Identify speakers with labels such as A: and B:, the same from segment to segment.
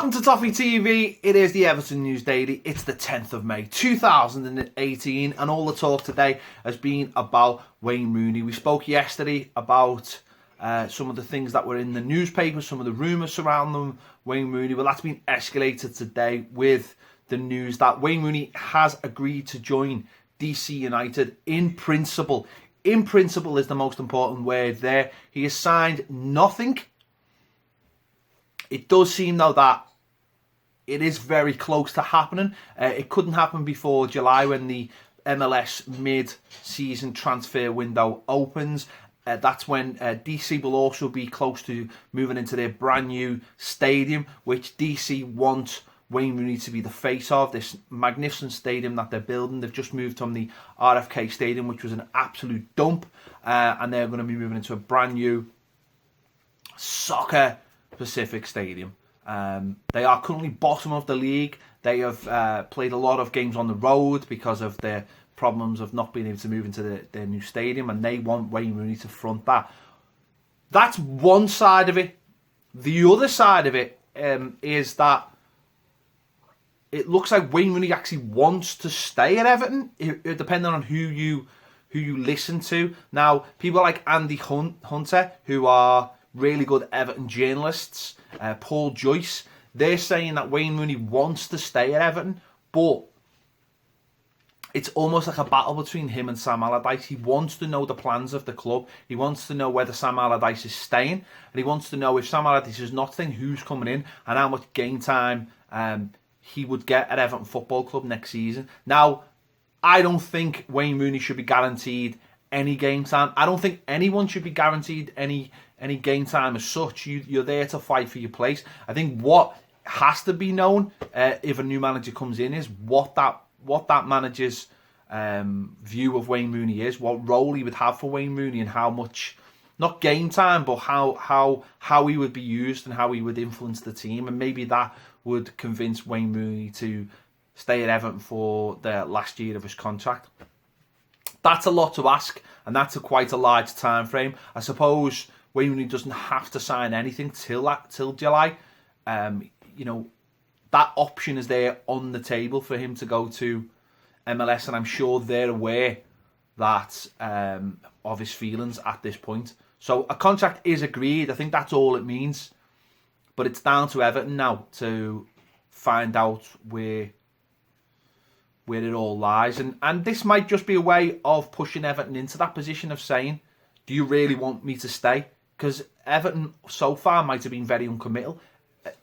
A: Welcome to Toffee TV. It is the Everton News Daily. It's the 10th of May 2018 and all the talk today has been about Wayne Rooney. We spoke yesterday about some of the things that were in the newspapers, some of the rumours surrounding Wayne Rooney. Well, that's been escalated today with the news that Wayne Rooney has agreed to join DC United in principle. In principle is the most important word there. He has signed nothing. It does seem, though, that it is very close to happening. It couldn't happen before July when the MLS mid-season transfer window opens. That's when DC will also be close to moving into their brand new stadium, which DC want Wayne Rooney to be the face of. This magnificent stadium that they're building. They've just moved from the RFK Stadium, which was an absolute dump, and they're going to be moving into a brand new soccer Pacific Stadium. They are currently bottom of the league. They have played a lot of games on the road because of their problems of not being able to move into their new stadium, and they want Wayne Rooney to front that. That's one side of it. The other side of it is that it looks like Wayne Rooney actually wants to stay at Everton, depending on who you listen to. Now, people like Andy Hunter, who are really good Everton journalists, Paul Joyce, they're saying that Wayne Rooney wants to stay at Everton, but it's almost like a battle between him and Sam Allardyce. He wants to know the plans of the club. He wants to know whether Sam Allardyce is staying, and he wants to know if Sam Allardyce is not staying, who's coming in, and how much game time he would get at Everton Football Club next season. Now, I don't think Wayne Rooney should be guaranteed any game time. I don't think anyone should be guaranteed any game time as such. You're there to fight for your place. I think what has to be known if a new manager comes in is what that manager's view of Wayne Rooney is, what role he would have for Wayne Rooney, and how much, not game time, but how he would be used and how he would influence the team. And maybe that would convince Wayne Rooney to stay at Everton for the last year of his contract. That's a lot to ask, and that's quite a large time frame. I suppose Wayne Rooney doesn't have to sign anything till July. That option is there on the table for him to go to MLS, and I'm sure they're aware that of his feelings at this point. So a contract is agreed. I think that's all it means. But it's down to Everton now to find out where it all lies. And this might just be a way of pushing Everton into that position of saying, do you really want me to stay? Because Everton so far might have been very uncommittal.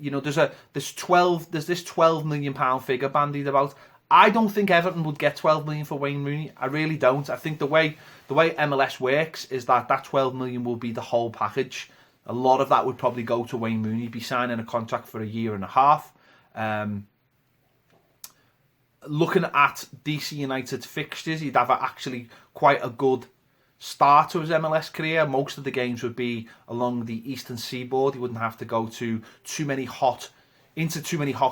A: There's this £12 million figure bandied about. I don't think Everton would get 12 million for Wayne Rooney. I really don't. I think the way MLS works is that 12 million will be the whole package. A lot of that would probably go to Wayne Rooney. He'd be signing a contract for a year and a half. Looking at DC United's fixtures, he'd have actually quite a good start to his MLS career. Most of the games would be along the eastern seaboard. He wouldn't have to go to too many hot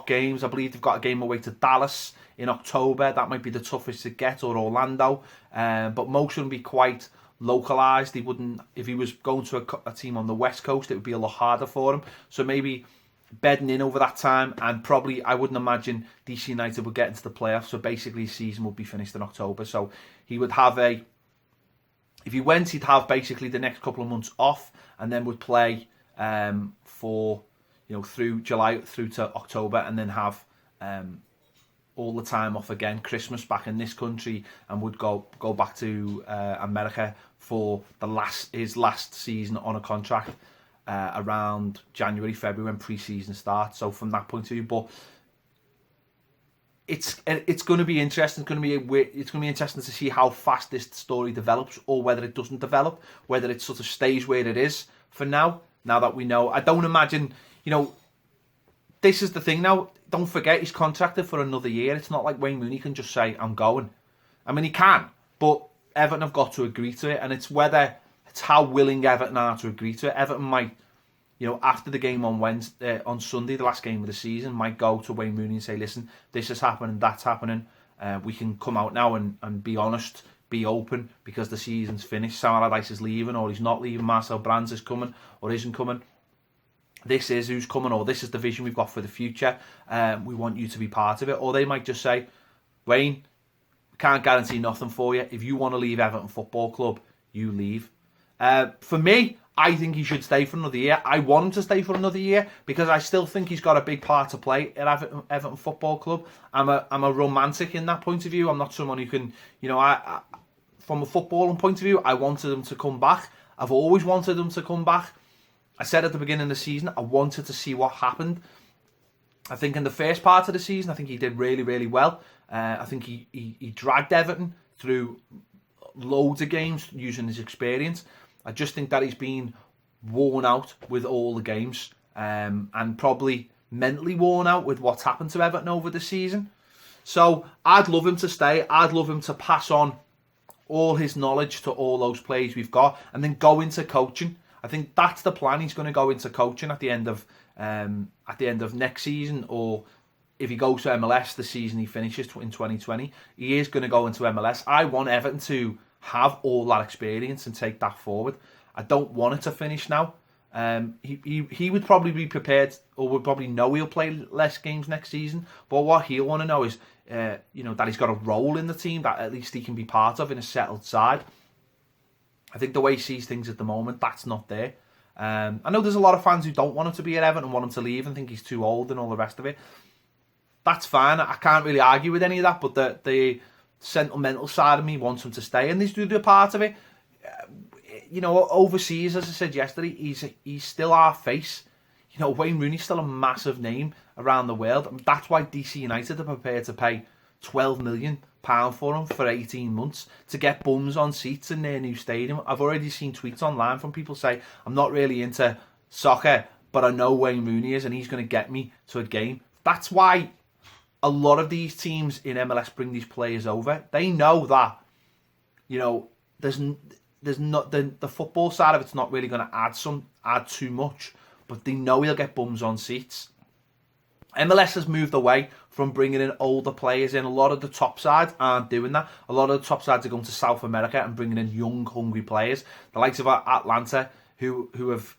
A: games. I believe they've got a game away to Dallas in October. That might be the toughest to get, or Orlando. But most of them would be quite localised. He wouldn't, if he was going to a team on the West Coast, it would be a lot harder for him. So maybe bedding in over that time, and probably I wouldn't imagine DC United would get into the playoffs. So basically his season would be finished in October. So he would have if he went, he'd have basically the next couple of months off, and then would play for through July through to October, and then have all the time off again, Christmas back in this country, and would go back to America for his last season on a contract around January, February when pre-season starts. So from that point of view, but it's going to be interesting. It's going to be interesting to see how fast this story develops, or whether it doesn't develop, whether it sort of stays where it is for now. Now that we know, I don't imagine. This is the thing now. Don't forget, he's contracted for another year. It's not like Wayne Rooney can just say, I'm going. I mean, he can, but Everton have got to agree to it, and it's how willing Everton are to agree to it. Everton might, after the game on Sunday, the last game of the season, might go to Wayne Rooney and say, listen, this is happening, that's happening. We can come out now and be honest, be open, because the season's finished. Sam Allardyce is leaving, or he's not leaving. Marcel Brands is coming or isn't coming. this is who's coming, or this is the vision we've got for the future. We want you to be part of it. Or they might just say, Wayne, can't guarantee nothing for you. If you want to leave Everton Football Club, you leave. For me, I think he should stay for another year. I want him to stay for another year because I still think he's got a big part to play at Everton Football Club. I'm a romantic in that point of view. I'm not someone who can, I from a footballing point of view, I wanted him to come back. I've always wanted him to come back. I said at the beginning of the season, I wanted to see what happened. I think in the first part of the season, I think he did really, really well. I think he dragged Everton through loads of games using his experience. I just think that he's been worn out with all the games and probably mentally worn out with what's happened to Everton over the season. So I'd love him to stay. I'd love him to pass on all his knowledge to all those players we've got and then go into coaching. I think that's the plan. He's going to go into coaching at the end of next season, or if he goes to MLS the season he finishes in 2020, he is going to go into MLS. I want Everton to have all that experience and take that forward. I don't want it to finish now. He would probably be prepared, or would probably know he'll play less games next season. But what he'll want to know is, that he's got a role in the team that at least he can be part of in a settled side. I think the way he sees things at the moment, that's not there. I know there's a lot of fans who don't want him to be at Everton and want him to leave and think he's too old and all the rest of it. That's fine. I can't really argue with any of that, but the sentimental side of me wants him to stay, and these do part of it. Overseas, as I said yesterday, he's still our face. Wayne Rooney's still a massive name around the world, and that's why DC United are prepared to pay £12 million for him for 18 months to get bums on seats in their new stadium. I've already seen tweets online from people say, I'm not really into soccer, but I know Wayne Rooney is, and he's going to get me to a game. That's why a lot of these teams in MLS bring these players over. They know that, there's not the football side of it's not really going to add too much, but they know he'll get bums on seats. MLS has moved away from bringing in older players in. A lot of the top sides aren't doing that. A lot of the top sides are going to South America and bringing in young, hungry players. The likes of Atlanta, who have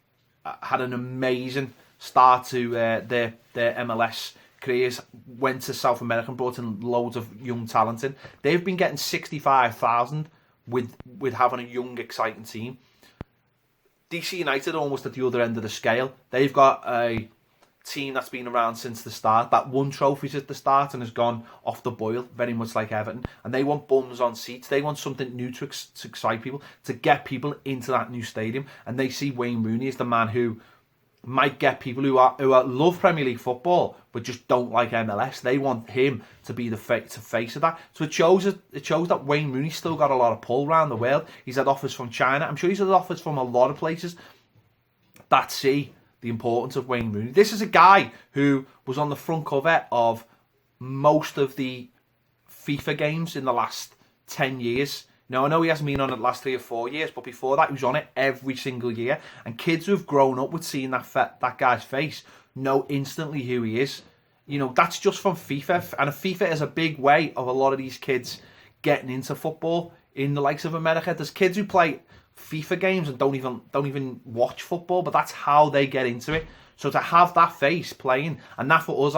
A: had an amazing start to their MLS careers, went to South America and brought in loads of young talent in. They've been getting 65,000 with having a young, exciting team. DC United are almost at the other end of the scale. They've got a team that's been around since the start, that won trophies at the start and has gone off the boil, very much like Everton, and they want bums on seats. They want something new to excite people, to get people into that new stadium, and they see Wayne Rooney as the man who might get people who love Premier League football but just don't like MLS. They want him to be the face of that. So it shows that Wayne Rooney's still got a lot of pull around the world. He's had offers from China. I'm sure he's had offers from a lot of places that see the importance of Wayne Rooney. This is a guy who was on the front cover of most of the FIFA games in the last 10 years. Now, I know he hasn't been on it the last 3 or 4 years, but before that, he was on it every single year. And kids who have grown up with seeing that guy's face know instantly who he is. That's just from FIFA. And FIFA is a big way of a lot of these kids getting into football in the likes of America. There's kids who play FIFA games and don't even watch football, but that's how they get into it. So to have that face playing, and that for us,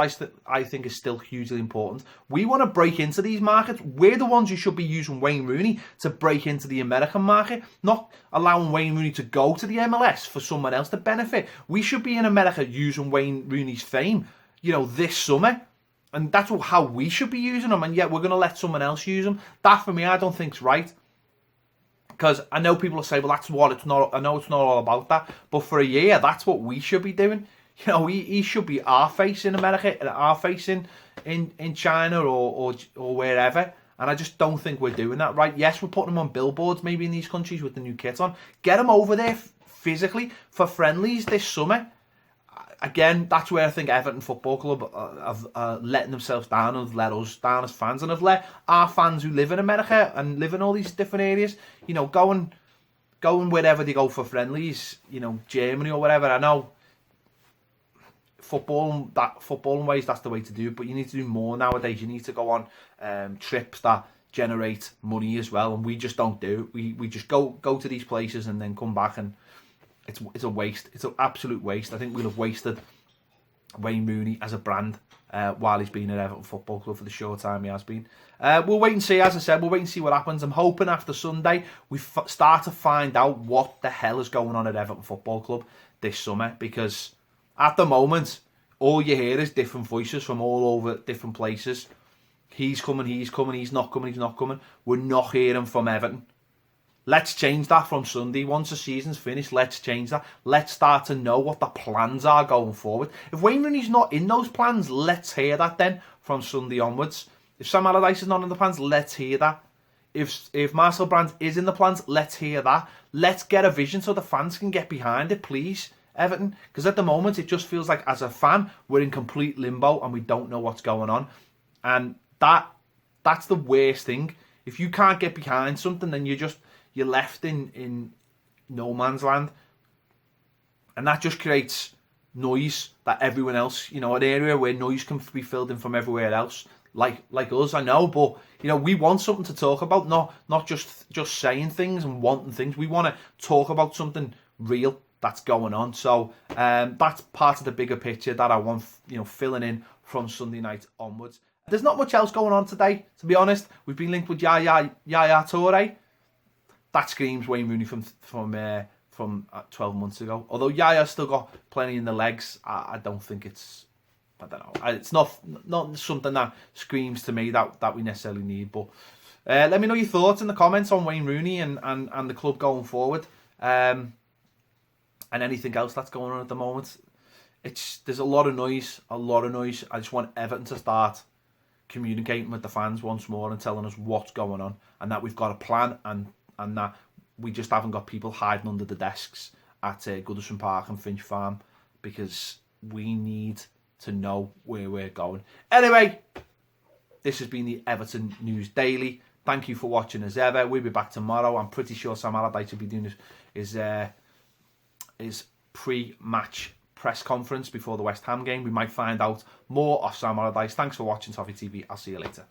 A: I think is still hugely important. We want to break into these markets. We're the ones who should be using Wayne Rooney to break into the American market, not allowing Wayne Rooney to go to the MLS for someone else to benefit. We should be in America using Wayne Rooney's fame, this summer. And that's how we should be using him. And yet we're going to let someone else use him. That, for me, I don't think's right. Because I know people will say, well, that's what it's not. I know it's not all about that. But for a year, that's what we should be doing. He should be our face in America, and our face in China or wherever. And I just don't think we're doing that right. Yes, we're putting him on billboards, maybe in these countries with the new kit on. Get him over there physically for friendlies this summer. Again, that's where I think Everton Football Club have letting themselves down and have let us down as fans, and have let our fans who live in America and live in all these different areas, going wherever they go for friendlies, Germany or whatever. I know footballing ways, that's the way to do it, but you need to do more nowadays. You need to go on trips that generate money as well, and we just don't do it. We just go to these places and then come back, and it's a waste. It's an absolute waste. I think we'll have wasted Wayne Rooney as a brand while he's been at Everton Football Club for the short time he has been. We'll wait and see, as I said, we'll wait and see what happens. I'm hoping after Sunday we start to find out what the hell is going on at Everton Football Club this summer, because at the moment, all you hear is different voices from all over different places. He's coming, he's not coming, he's not coming. We're not hearing from Everton. Let's change that from Sunday. Once the season's finished, let's change that. Let's start to know what the plans are going forward. If Wayne Rooney's not in those plans, let's hear that then from Sunday onwards. If Sam Allardyce is not in the plans, let's hear that. If Marcel Brands is in the plans, let's hear that. Let's get a vision so the fans can get behind it, please, Everton. Because at the moment, it just feels like, as a fan, we're in complete limbo and we don't know what's going on. And that's the worst thing. If you can't get behind something, then you're left in no man's land. And that just creates noise that everyone else, an area where noise can be filled in from everywhere else. Like us, I know, but we want something to talk about, not just saying things and wanting things. We want to talk about something real that's going on. So that's part of the bigger picture that I want, filling in from Sunday night onwards. There's not much else going on today, to be honest. We've been linked with Yaya Toure. That screams Wayne Rooney from 12 months ago. Although Yaya's still got plenty in the legs, I don't think it's. I don't know. It's not something that screams to me that we necessarily need. But let me know your thoughts in the comments on Wayne Rooney and the club going forward, and anything else that's going on at the moment. There's a lot of noise. I just want Everton to start communicating with the fans once more and telling us what's going on, and that we've got a plan, and that we just haven't got people hiding under the desks at Goodison Park and Finch Farm, because we need to know where we're going. Anyway, this has been the Everton News Daily. Thank you for watching as ever. We'll be back tomorrow. I'm pretty sure Sam Allardyce will be doing his pre-match press conference before the West Ham game. We might find out more of Sam Allardyce. Thanks for watching Toffee TV. I'll see you later.